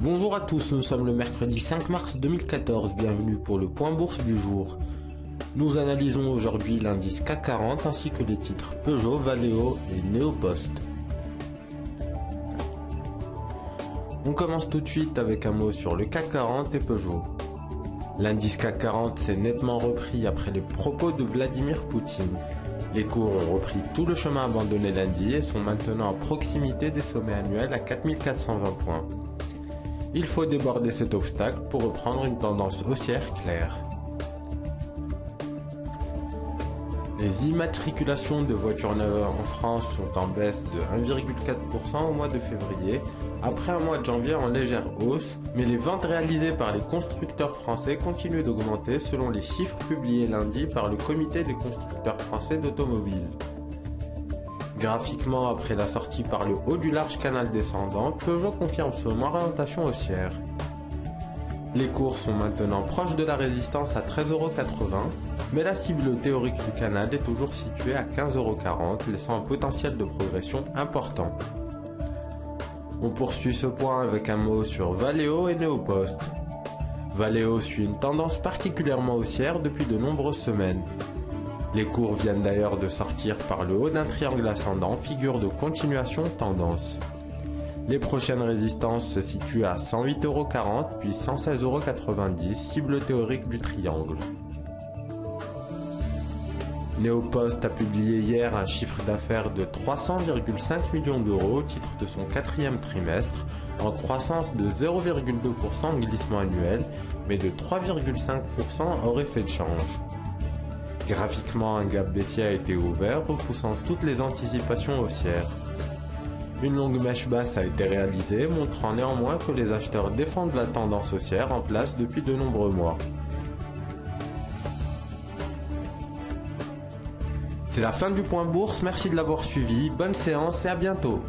Bonjour à tous, nous sommes le mercredi 5 mars 2014, bienvenue pour le point bourse du jour. Nous analysons aujourd'hui l'indice CAC 40 ainsi que les titres Peugeot, Valeo et Neopost. On commence tout de suite avec un mot sur le CAC 40 et Peugeot. L'indice CAC 40 s'est nettement repris après les propos de Vladimir Poutine. Les cours ont repris tout le chemin abandonné lundi et sont maintenant à proximité des sommets annuels à 4420 points. Il faut déborder cet obstacle pour reprendre une tendance haussière claire. Les immatriculations de voitures neuves en France sont en baisse de 1,4% au mois de février, après un mois de janvier en légère hausse, mais les ventes réalisées par les constructeurs français continuent d'augmenter selon les chiffres publiés lundi par le Comité des constructeurs français d'automobiles. Graphiquement, après la sortie par le haut du large canal descendant, Peugeot confirme son orientation haussière. Les cours sont maintenant proches de la résistance à 13,80 €, mais la cible théorique du canal est toujours située à 15,40 €, laissant un potentiel de progression important. On poursuit ce point avec un mot sur Valeo et Neopost. Valeo suit une tendance particulièrement haussière depuis de nombreuses semaines. Les cours viennent d'ailleurs de sortir par le haut d'un triangle ascendant, figure de continuation tendance. Les prochaines résistances se situent à 108,40 € puis 116,90 €, cible théorique du triangle. Neopost a publié hier un chiffre d'affaires de 300,5 millions d'euros au titre de son quatrième trimestre, en croissance de 0,2% en glissement annuel, mais de 3,5% hors effet de change. Graphiquement, un gap baissier a été ouvert, repoussant toutes les anticipations haussières. Une longue mèche basse a été réalisée, montrant néanmoins que les acheteurs défendent la tendance haussière en place depuis de nombreux mois. C'est la fin du point bourse, merci de l'avoir suivi, bonne séance et à bientôt.